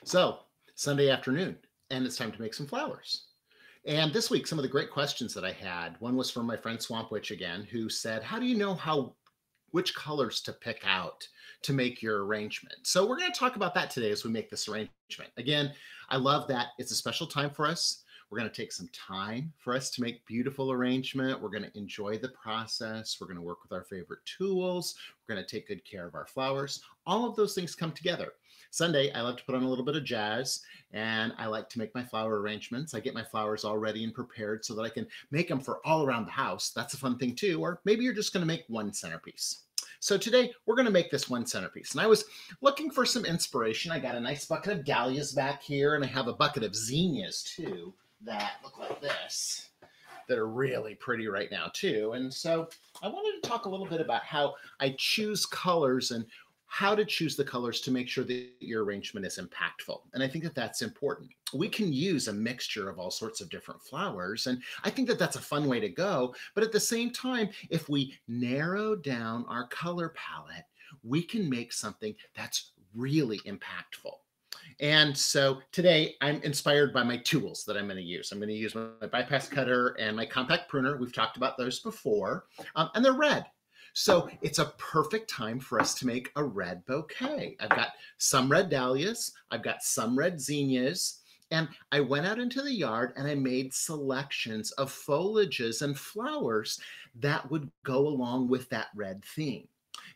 So, Sunday afternoon, and it's time to make some flowers. And this week, some of the great questions that I had, one was from my friend Swamp Witch again, who said, how do you know which colors to pick out to make your arrangement? So we're going to talk about that today as we make this arrangement. Again, I love that it's a special time for us. We're going to take some time for us to make beautiful arrangement. We're going to enjoy the process. We're going to work with our favorite tools. We're going to take good care of our flowers. All of those things come together. Sunday, I love to put on a little bit of jazz, and I like to make my flower arrangements. I get my flowers all ready and prepared so that I can make them for all around the house. That's a fun thing too. Or maybe you're just going to make one centerpiece. So today we're going to make this one centerpiece. And I was looking for some inspiration. I got a nice bucket of Dahlias back here, and I have a bucket of Zinnias too that look like this, that are really pretty right now too. And so I wanted to talk a little bit about how I choose colors and how to choose the colors to make sure that your arrangement is impactful. And I think that that's important. We can use a mixture of all sorts of different flowers, and I think that that's a fun way to go. But at the same time, if we narrow down our color palette, we can make something that's really impactful. And so today I'm inspired by my tools that I'm going to use. I'm going to use my bypass cutter and my compact pruner. We've talked about those before, and they're red. So it's a perfect time for us to make a red bouquet. I've got some red dahlias, I've got some red zinnias, and I went out into the yard and I made selections of foliages and flowers that would go along with that red theme.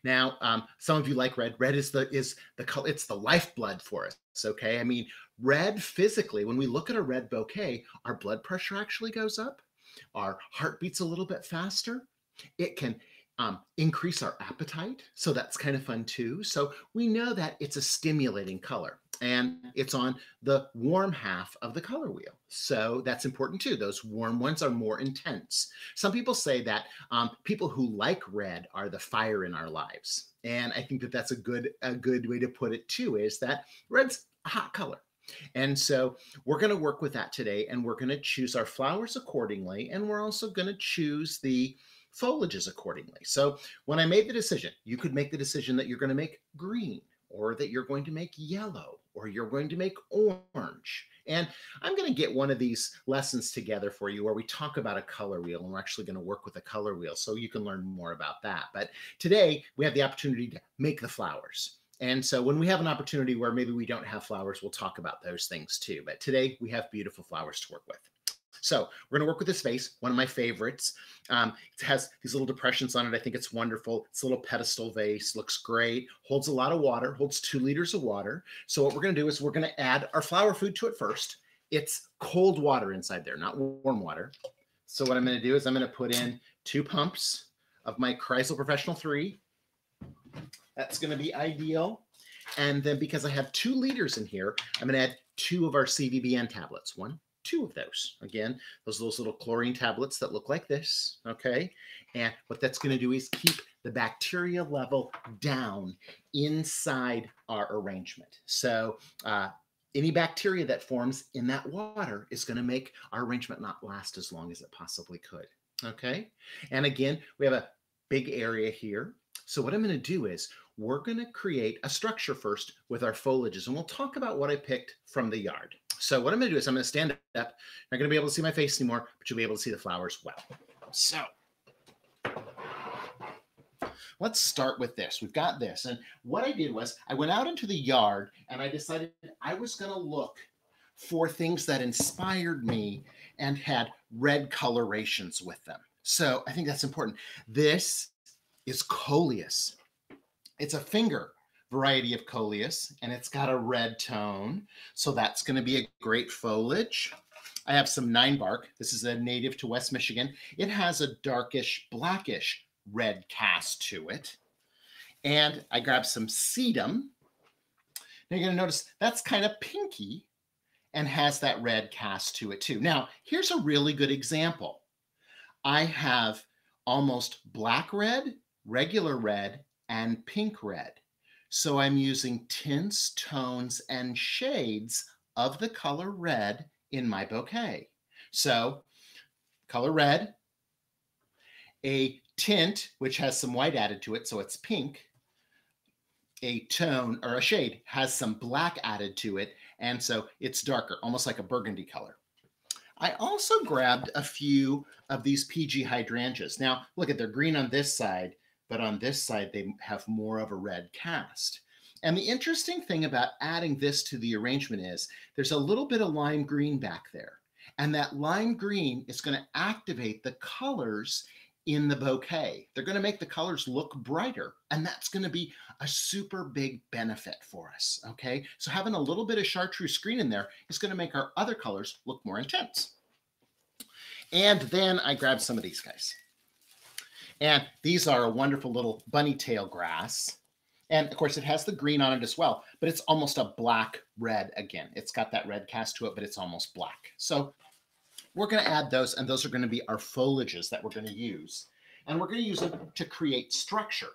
Now, some of you like red. Red is the color. It's the lifeblood for us. Okay, I mean, red physically. When we look at a red bouquet, our blood pressure actually goes up. Our heart beats a little bit faster. It can increase our appetite. So that's kind of fun too. So we know that it's a stimulating color, and it's on the warm half of the color wheel. So that's important too. Those warm ones are more intense. Some people say that people who like red are the fire in our lives. And I think that that's a good way to put it too, is that red's a hot color. And so we're going to work with that today, and we're going to choose our flowers accordingly. And we're also going to choose the foliages accordingly. So when I made the decision, you could make the decision that you're going to make green, or that you're going to make yellow, or you're going to make orange. And I'm going to get one of these lessons together for you where we talk about a color wheel, and we're actually going to work with a color wheel so you can learn more about that. But today we have the opportunity to make the flowers. And so when we have an opportunity where maybe we don't have flowers, we'll talk about those things too. But today we have beautiful flowers to work with. So we're going to work with this vase, one of my favorites. It has these little depressions on it. I think it's wonderful. It's a little pedestal vase, looks great, holds a lot of water, holds 2 liters of water. So what we're going to do is we're going to add our flower food to it first. It's cold water inside there, not warm water. So what I'm going to do is I'm going to put in 2 pumps of my Chrysler Professional 3. That's going to be ideal. And then because I have 2 liters in here, I'm going to add 2 of our CVBN tablets. 2 of those. Again, those little chlorine tablets that look like this, okay? And what that's going to do is keep the bacteria level down inside our arrangement. So any bacteria that forms in that water is going to make our arrangement not last as long as it possibly could, okay? And again, we have a big area here. So what I'm going to do is we're going to create a structure first with our foliages, and we'll talk about what I picked from the yard. So what I'm going to do is I'm going to stand up. You're not going to be able to see my face anymore, but you'll be able to see the flowers well. So let's start with this. We've got this. And what I did was I went out into the yard and I decided I was going to look for things that inspired me and had red colorations with them. So I think that's important. This is Coleus. It's a finger variety of Coleus, and it's got a red tone. So that's going to be a great foliage. I have some 9 bark. This is a native to West Michigan. It has a darkish, blackish red cast to it. And I grabbed some sedum. Now you're going to notice that's kind of pinky and has that red cast to it too. Now, here's a really good example. I have almost black red, regular red, and pink red. So I'm using tints, tones, and shades of the color red in my bouquet. So color red, a tint which has some white added to it, so it's pink, a tone or a shade has some black added to it, and so it's darker, almost like a burgundy color. I also grabbed a few of these PG hydrangeas. Now, look at, they're green on this side, but on this side, they have more of a red cast. And the interesting thing about adding this to the arrangement is there's a little bit of lime green back there. And that lime green is going to activate the colors in the bouquet. They're going to make the colors look brighter, and that's going to be a super big benefit for us, okay? So having a little bit of chartreuse green in there is going to make our other colors look more intense. And then I grabbed some of these guys. And these are a wonderful little bunny tail grass. And of course, it has the green on it as well, but it's almost a black red again. It's got that red cast to it, but it's almost black. So we're going to add those, and those are going to be our foliages that we're going to use. And we're going to use them to create structure.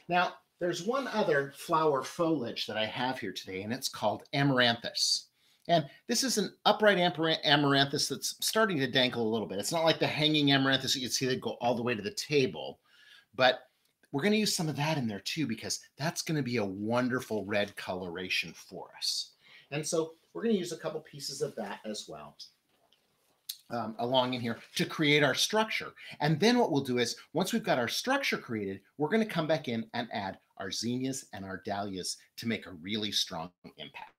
Now, there's one other flower foliage that I have here today, and it's called Amaranthus. And this is an upright amaranthus that's starting to dangle a little bit. It's not like the hanging amaranthus you can see that go all the way to the table, but we're going to use some of that in there too, because that's going to be a wonderful red coloration for us. And so we're going to use a couple pieces of that as well along in here to create our structure. And then what we'll do is, once we've got our structure created, we're going to come back in and add our zinnias and our dahlias to make a really strong impact.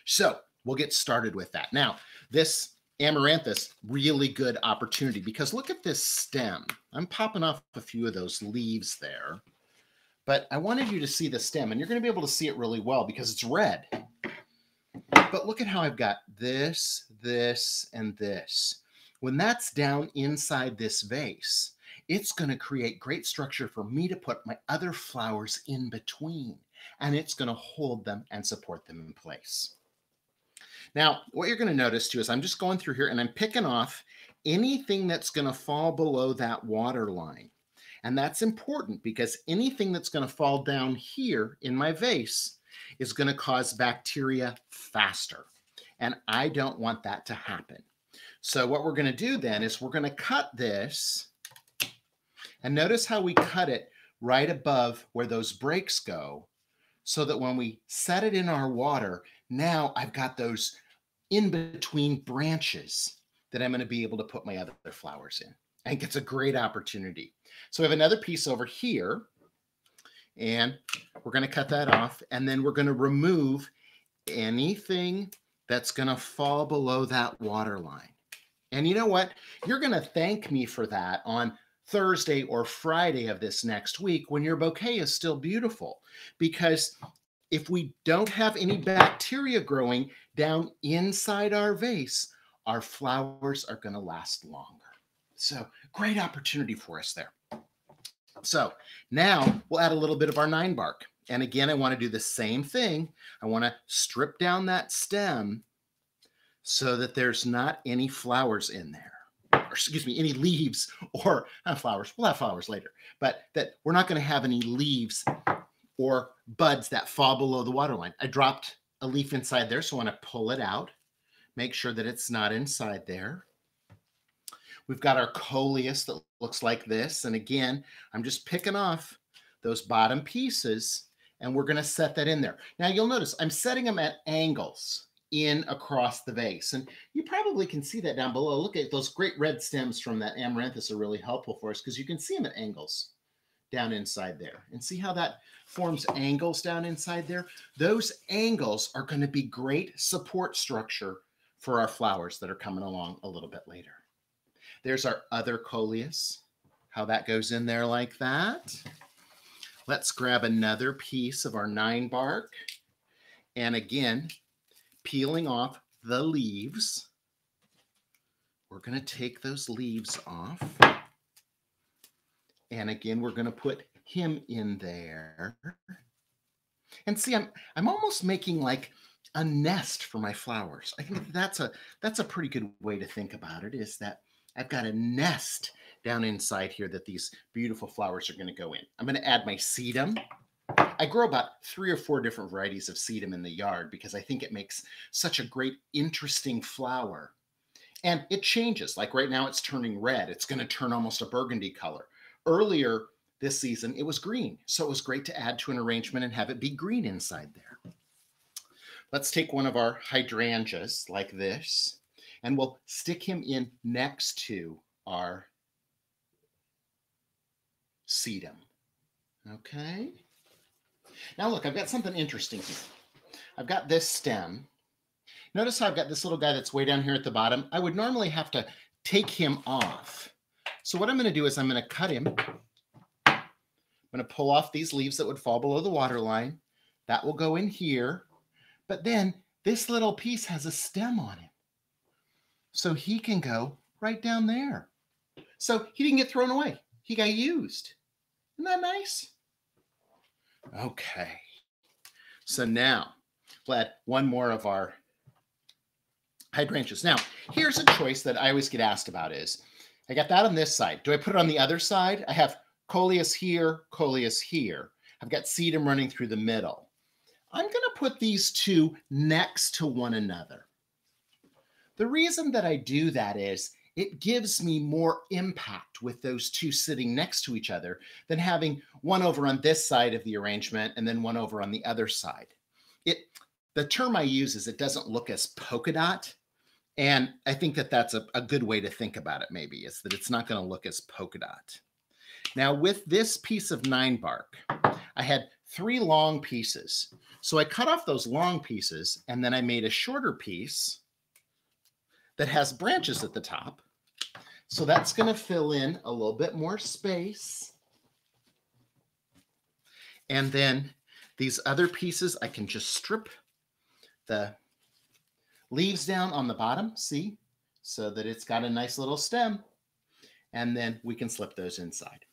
So we'll get started with that. Now, this amaranthus, really good opportunity, because look at this stem. I'm popping off a few of those leaves there, but I wanted you to see the stem, and you're going to be able to see it really well because it's red. But look at how I've got this, this, and this. When that's down inside this vase, it's going to create great structure for me to put my other flowers in between, and it's going to hold them and support them in place. Now, what you're going to notice too is I'm just going through here and I'm picking off anything that's going to fall below that water line. And that's important because anything that's going to fall down here in my vase is going to cause bacteria faster. And I don't want that to happen. So what we're going to do then is we're going to cut this, and notice how we cut it right above where those breaks go, so that when we set it in our water, now I've got those in between branches that I'm going to be able to put my other flowers in. I think it's a great opportunity. So we have another piece over here, and we're going to cut that off, and then we're going to remove anything that's going to fall below that water line. And you know what? You're going to thank me for that on Thursday or Friday of this next week when your bouquet is still beautiful, because if we don't have any bacteria growing down inside our vase, our flowers are going to last longer. So great opportunity for us there. So now we'll add a little bit of our 9 bark. And again, I want to do the same thing. I want to strip down that stem so that there's not any flowers in there. Or excuse me, any leaves or not flowers. We'll have flowers later. But that we're not going to have any leaves or buds that fall below the water line. I dropped a leaf inside there, so I want to pull it out. Make sure that it's not inside there. We've got our coleus that looks like this. And again, I'm just picking off those bottom pieces, and we're going to set that in there. Now you'll notice I'm setting them at angles in across the vase. And you probably can see that down below. Look at those great red stems from that amaranthus are really helpful for us because you can see them at angles down inside there. And see how that forms angles down inside there? Those angles are going to be great support structure for our flowers that are coming along a little bit later. There's our other coleus, how that goes in there like that. Let's grab another piece of our 9 bark. And again, peeling off the leaves. We're going to take those leaves off. And again, we're going to put him in there. And see, I'm almost making like a nest for my flowers. I think that's a pretty good way to think about it, is that I've got a nest down inside here that these beautiful flowers are going to go in. I'm going to add my sedum. I grow about 3 or 4 different varieties of sedum in the yard because I think it makes such a great, interesting flower. And it changes. Like right now it's turning red. It's going to turn almost a burgundy color. Earlier, this season, it was green. So it was great to add to an arrangement and have it be green inside there. Let's take one of our hydrangeas like this, and we'll stick him in next to our sedum. Okay. Now look, I've got something interesting here. I've got this stem. Notice how I've got this little guy that's way down here at the bottom. I would normally have to take him off. So what I'm going to do is I'm going to cut him. I'm going to pull off these leaves that would fall below the water line. That will go in here. But then this little piece has a stem on him. So he can go right down there. So he didn't get thrown away. He got used. Isn't that nice? Okay. So now we'll add one more of our hydrangeas. Now, here's a choice that I always get asked about is, I got that on this side. Do I put it on the other side? I have coleus here, coleus here. I've got sedum running through the middle. I'm going to put these two next to one another. The reason that I do that is it gives me more impact with those two sitting next to each other than having one over on this side of the arrangement and then one over on the other side. The term I use is it doesn't look as polka dot. And I think that that's a good way to think about it, maybe, is that it's not going to look as polka dot. Now, with this piece of 9 bark, I had 3 long pieces. So I cut off those long pieces, and then I made a shorter piece that has branches at the top. So that's going to fill in a little bit more space. And then these other pieces, I can just strip the leaves down on the bottom, see, so that it's got a nice little stem. And then we can slip those inside.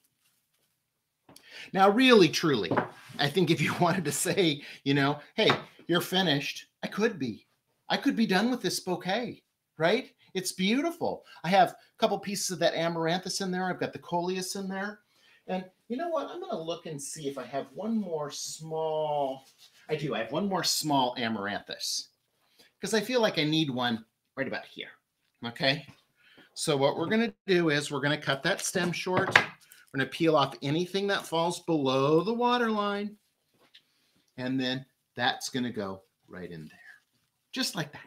Now, really, truly, I think if you wanted to say, you know, hey, you're finished, I could be done with this bouquet, right? It's beautiful. I have a couple pieces of that amaranthus in there. I've got the coleus in there. And you know what? I'm going to look and see if I have one more small, I do. I have one more small amaranthus because I feel like I need one right about here. Okay. So what we're going to do is we're going to cut that stem short. We're going to peel off anything that falls below the water line. And then that's going to go right in there. Just like that.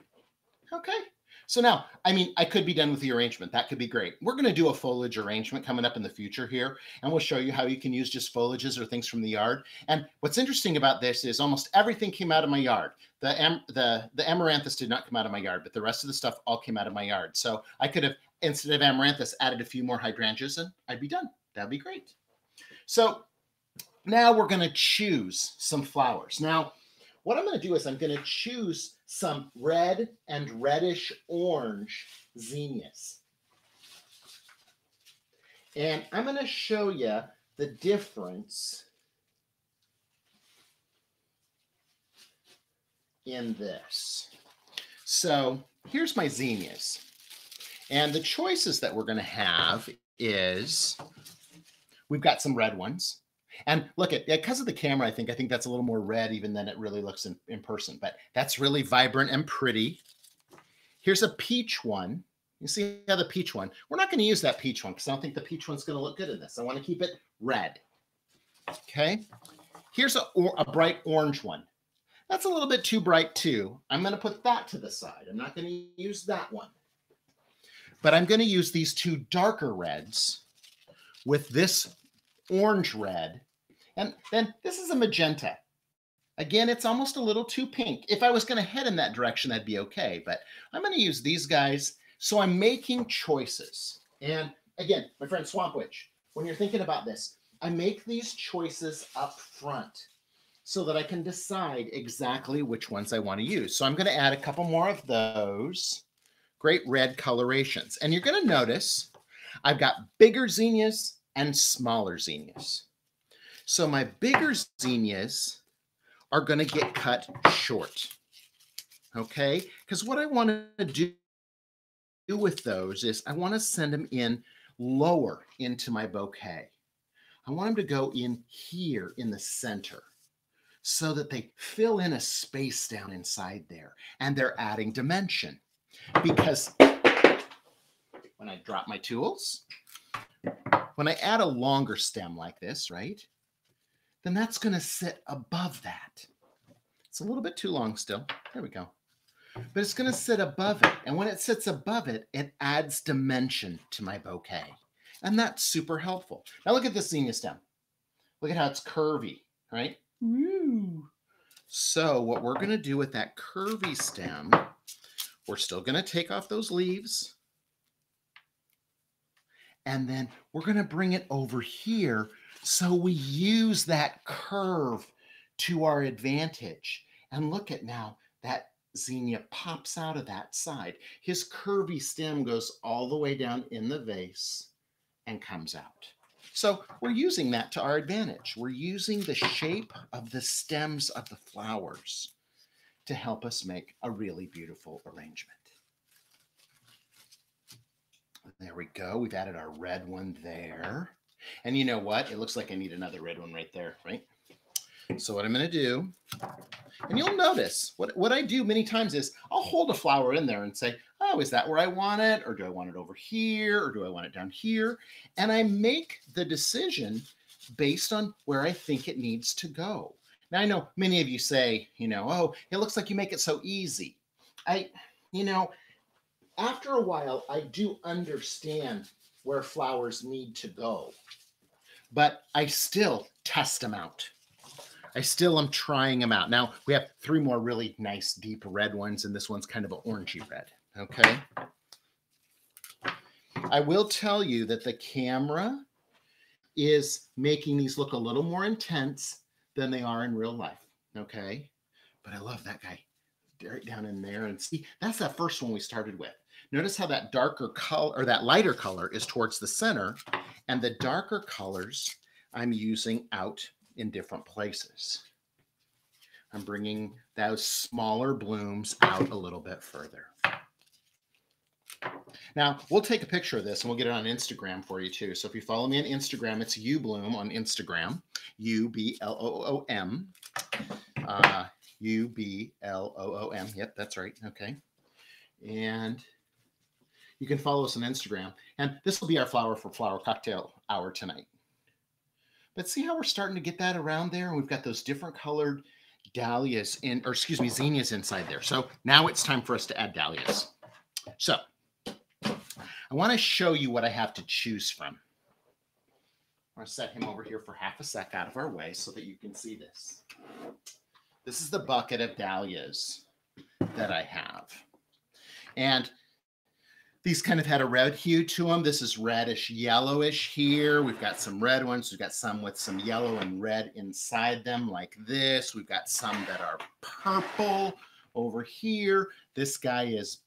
Okay. So now, I mean, I could be done with the arrangement. That could be great. We're going to do a foliage arrangement coming up in the future here, and we'll show you how you can use just foliages or things from the yard. And what's interesting about this is almost everything came out of my yard. The amaranthus did not come out of my yard, but the rest of the stuff all came out of my yard. So I could have, instead of amaranthus, added a few more hydrangeas, and I'd be done. That'd be great. So now we're going to choose some flowers. Now, what I'm going to do is I'm going to choose some red and reddish orange zinnias. And I'm going to show you the difference in this. So here's my zinnias. And the choices that we're going to have is we've got some red ones. And look at, because of the camera, I think that's a little more red even than it really looks in person, but that's really vibrant and pretty. Here's a peach one. You see how the peach one, we're not going to use that peach one because I don't think the peach one's going to look good in this. I want to keep it red. Okay. Here's a bright orange one. That's a little bit too bright too. I'm going to put that to the side. I'm not going to use that one, but I'm going to use these two darker reds with this orange red, and then this is a magenta. Again, it's almost a little too pink. If I was going to head in that direction, that'd be okay, but I'm going to use these guys. So I'm making choices. And again, my friend Swamp Witch, when you're thinking about this, I make these choices up front so that I can decide exactly which ones I want to use. So I'm going to add a couple more of those great red colorations. And you're going to notice I've got bigger zinnias and smaller zinnias. So my bigger zinnias are going to get cut short. Okay? Because what I want to do with those is I want to send them in lower into my bouquet. I want them to go in here in the center so that they fill in a space down inside there and they're adding dimension. Because when I drop my tools, when I add a longer stem like this, right, then that's going to sit above that. It's a little bit too long still. There we go. But it's going to sit above it. And when it sits above it, it adds dimension to my bouquet. And that's super helpful. Now look at this zinnia stem. Look at how it's curvy, right? Woo. So what we're going to do with that curvy stem, we're still going to take off those leaves. And then we're going to bring it over here so we use that curve to our advantage. And look at now, that zinnia pops out of that side. His curvy stem goes all the way down in the vase and comes out. So we're using that to our advantage. We're using the shape of the stems of the flowers to help us make a really beautiful arrangement. There we go. We've added our red one there. And you know what? It looks like I need another red one right there, right? So what I'm going to do, and you'll notice, what I do many times is I'll hold a flower in there and say, oh, is that where I want it? Or do I want it over here? Or do I want it down here? And I make the decision based on where I think it needs to go. Now, I know many of you say, oh, it looks like you make it so easy. After a while, I do understand where flowers need to go, but I still test them out. I still am trying them out. Now, we have 3 more really nice deep red ones, and this one's kind of an orangey red, okay? I will tell you that the camera is making these look a little more intense than they are in real life, okay? But I love that guy right down in there. And see, that's that first one we started with. Notice how that darker color, or that lighter color, is towards the center, and the darker colors I'm using out in different places. I'm bringing those smaller blooms out a little bit further. Now, we'll take a picture of this and we'll get it on Instagram for you too. So if you follow me on Instagram, it's ubloom on Instagram, U-B-L-O-O-M. U-B-L-O-O-M. Yep, that's right. Okay. And you can follow us on Instagram. And this will be our flower for flower cocktail hour tonight. But see how we're starting to get that around there? And we've got those different colored dahlias zinnias inside there. So now it's time for us to add dahlias. So I want to show you what I have to choose from. I'm going to set him over here for half a sec out of our way so that you can see this. This is the bucket of dahlias that I have. And these kind of had a red hue to them. This is reddish yellowish here. We've got some red ones. We've got some with some yellow and red inside them like this. We've got some that are purple over here. This guy is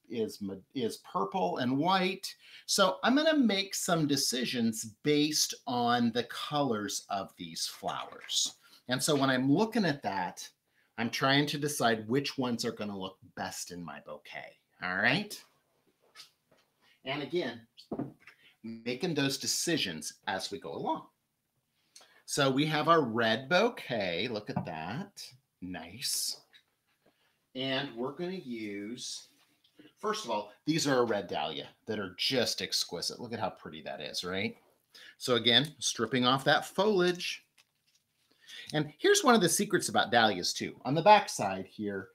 purple and white. So I'm going to make some decisions based on the colors of these flowers. And so when I'm looking at that, I'm trying to decide which ones are going to look best in my bouquet. All right. And again, making those decisions as we go along. So we have our red bouquet. Look at that. Nice. And we're going to use, first of all, these are a red dahlia that are just exquisite. Look at how pretty that is, right? So again, stripping off that foliage. And here's one of the secrets about dahlias too. On the back side here,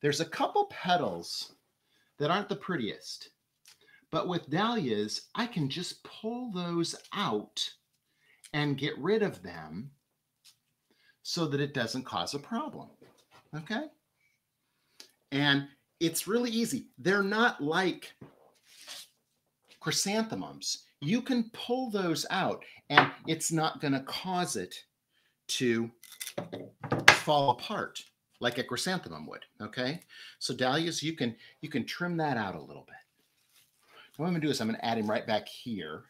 there's a couple petals that aren't the prettiest. But with dahlias, I can just pull those out and get rid of them so that it doesn't cause a problem, okay? And it's really easy. They're not like chrysanthemums. You can pull those out and it's not going to cause it to fall apart like a chrysanthemum would, okay? So dahlias, you can trim that out a little bit. What I'm going to do is I'm going to add him right back here,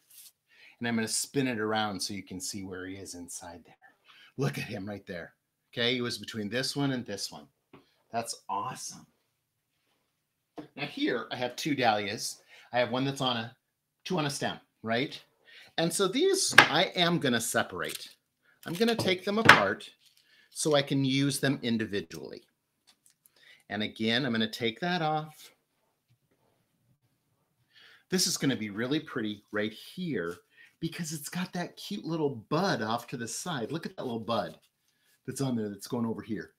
and I'm going to spin it around so you can see where he is inside there. Look at him right there. Okay, he was between this one and this one. That's awesome. Now here I have 2 dahlias. I have one that's on two on a stem, right? And so these I am going to separate. I'm going to take them apart so I can use them individually. And again, I'm going to take that off. This is going to be really pretty right here because it's got that cute little bud off to the side. Look at that little bud that's on there that's going over here.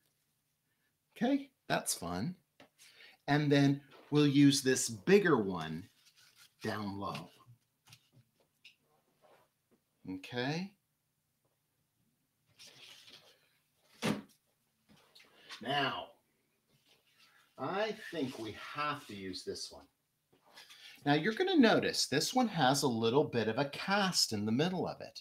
Okay, that's fun. And then we'll use this bigger one down low. Okay. Now, I think we have to use this one. Now you're going to notice this one has a little bit of a cast in the middle of it.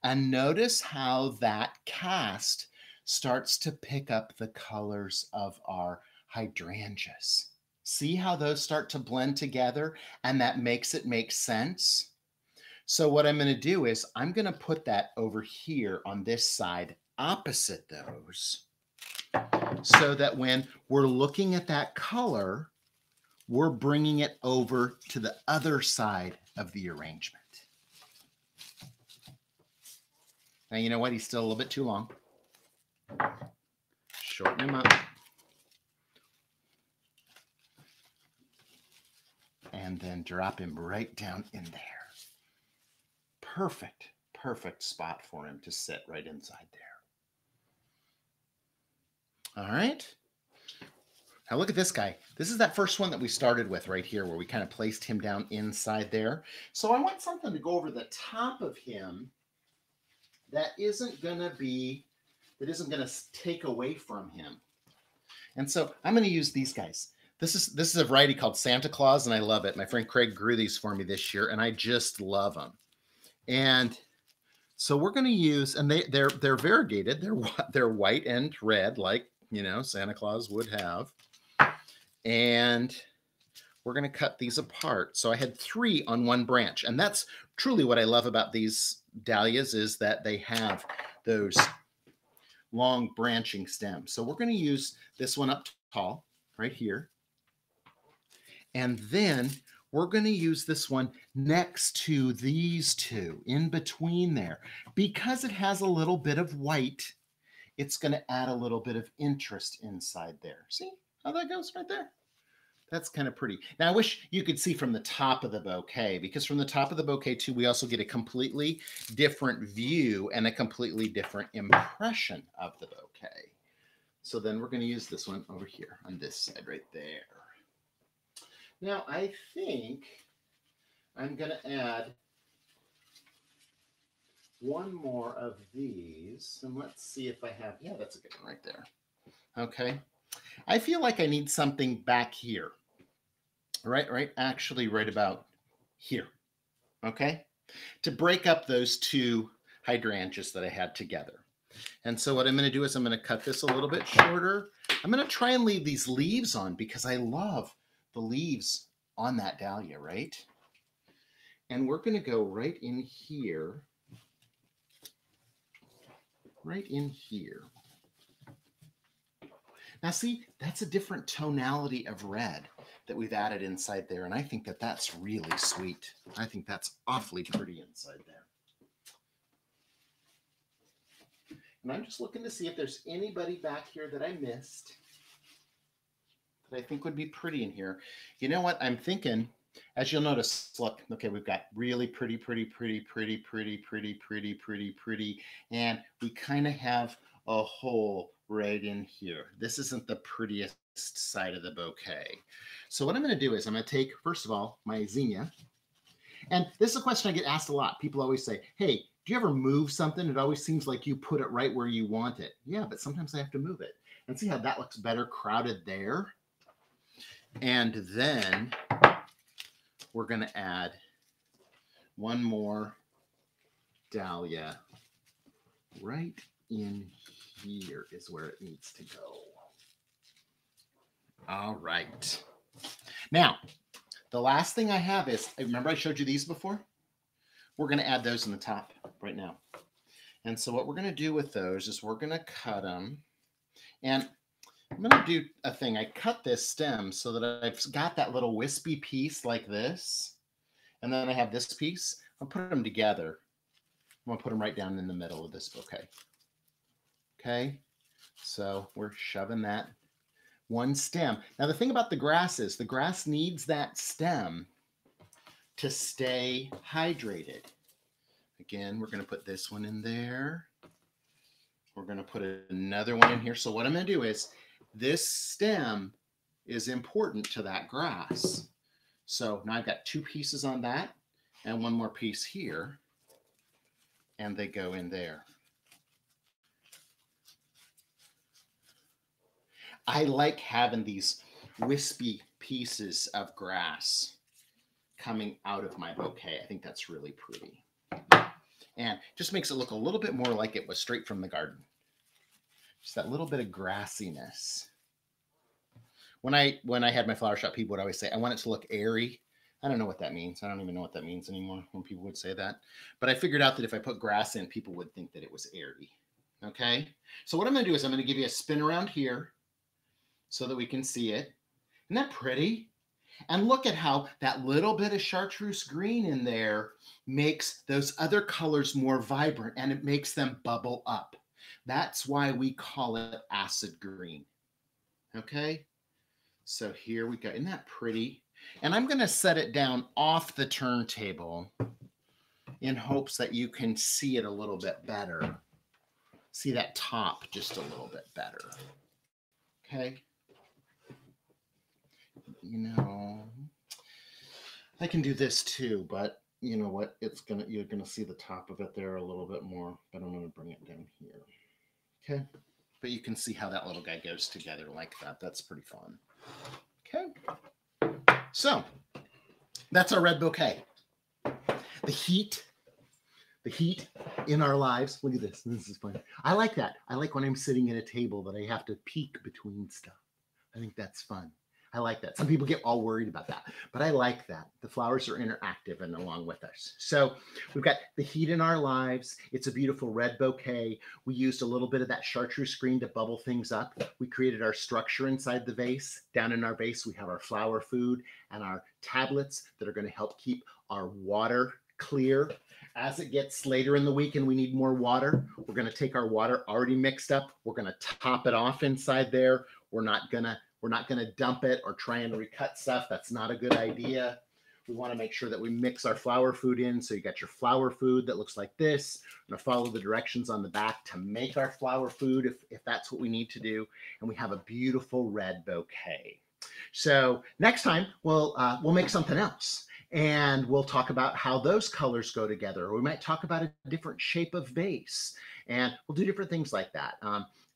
And notice how that cast starts to pick up the colors of our hydrangeas. See how those start to blend together, and that makes it make sense? So what I'm going to do is I'm going to put that over here on this side opposite those, so that when we're looking at that color, we're bringing it over to the other side of the arrangement. Now, you know what? He's still a little bit too long. Shorten him up. And then drop him right down in there. Perfect, perfect spot for him to sit right inside there. All right. Now look at this guy. This is that first one that we started with right here, where we kind of placed him down inside there. So I want something to go over the top of him that isn't going to take away from him. And so I'm going to use these guys. This is a variety called Santa Claus, and I love it. My friend Craig grew these for me this year, and I just love them. And so we're going to use, and they're variegated. They're white and red, like, you know, Santa Claus would have. And we're going to cut these apart. So I had 3 on one branch, and that's truly what I love about these dahlias, is that they have those long branching stems. So we're going to use this one up tall right here. And then we're going to use this one next to these two, in between there. Because it has a little bit of white, it's going to add a little bit of interest inside there. See how that goes right there? That's kind of pretty. Now, I wish you could see from the top of the bouquet, because from the top of the bouquet, too, we also get a completely different view and a completely different impression of the bouquet. So then we're going to use this one over here on this side right there. Now, I think I'm going to add one more of these. And let's see if I have, yeah, that's a good one right there. Okay. I feel like I need something back here. Actually right about here. Okay. To break up those 2 hydrangeas that I had together. And so what I'm going to do is I'm going to cut this a little bit shorter. I'm going to try and leave these leaves on, because I love the leaves on that dahlia, right? And we're going to go right in here. Right in here. Now see, that's a different tonality of red that we've added inside there. And I think that that's really sweet. I think that's awfully pretty inside there. And I'm just looking to see if there's anybody back here that I missed that I think would be pretty in here. You know what? I'm thinking, as you'll notice, look, okay, we've got really pretty, and we kind of have a hole right in here. This isn't the prettiest side of the bouquet. So what I'm going to do is I'm going to take, first of all, my zinnia. And this is a question I get asked a lot. People always say, hey, do you ever move something? It always seems like you put it right where you want it. Yeah, but sometimes I have to move it. And see how that looks better crowded there? And then we're going to add one more dahlia right in here is where it needs to go. All right. Now, the last thing I have is, remember I showed you these before? We're going to add those in the top right now. And so what we're going to do with those is we're going to cut them. And I'm going to do a thing. I cut this stem so that I've got that little wispy piece like this. And then I have this piece. I'll put them together. I'm going to put them right down in the middle of this bouquet. Okay. So we're shoving that one stem. Now the thing about the grass is the grass needs that stem to stay hydrated. Again, we're going to put this one in there. We're going to put another one in here. So what I'm going to do is this stem is important to that grass. So now I've got 2 pieces on that and 1 more piece here, and they go in there. I like having these wispy pieces of grass coming out of my bouquet. I think that's really pretty. And just makes it look a little bit more like it was straight from the garden. Just that little bit of grassiness. When I had my flower shop, people would always say, I want it to look airy. I don't know what that means. I don't even know what that means anymore when people would say that. But I figured out that if I put grass in, people would think that it was airy. Okay? So what I'm going to do is I'm going to give you a spin around here so that we can see it. Isn't that pretty? And look at how that little bit of chartreuse green in there makes those other colors more vibrant, and it makes them bubble up. That's why we call it acid green. Okay? So here we go. Isn't that pretty? And I'm going to set it down off the turntable in hopes that you can see it a little bit better. See that top just a little bit better. Okay? You know, I can do this too, but you know what? You're gonna see the top of it there a little bit more, but I'm gonna bring it down here. Okay, but you can see how that little guy goes together like that. That's pretty fun. Okay, so that's our red bouquet. The heat in our lives. Look at this. This is fun. I like that. I like when I'm sitting at a table that I have to peek between stuff. I think that's fun. I like that. Some people get all worried about that, but I like that. The flowers are interactive and along with us. So we've got the heat in our lives. It's a beautiful red bouquet. We used a little bit of that chartreuse green to bubble things up. We created our structure inside the vase. Down in our vase, we have our flower food and our tablets that are going to help keep our water clear. As it gets later in the week and we need more water, we're going to take our water already mixed up. We're going to top it off inside there. We're not going to dump it or try and recut stuff. That's not a good idea. We want to make sure that we mix our flower food in. So you got your flower food that looks like this. I'm going to follow the directions on the back to make our flower food if that's what we need to do. And we have a beautiful red bouquet. So next time we'll make something else. And we'll talk about how those colors go together. Or we might talk about a different shape of vase. And we'll do different things like that.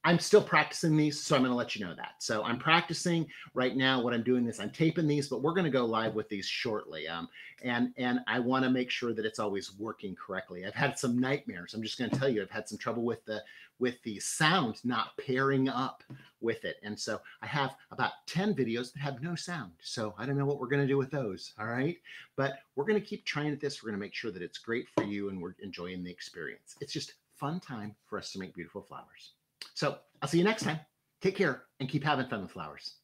I'm still practicing these, so I'm going to let you know that. So I'm practicing right now. What I'm doing is I'm taping these, but we're going to go live with these shortly. And I want to make sure that it's always working correctly. I've had some nightmares. I'm just going to tell you, I've had some trouble with the sound not pairing up with it. And so I have about 10 videos that have no sound. So I don't know what we're going to do with those. All right. But we're going to keep trying at this. We're going to make sure that it's great for you and we're enjoying the experience. It's just fun time for us to make beautiful flowers. So I'll see you next time. Take care and keep having fun with flowers.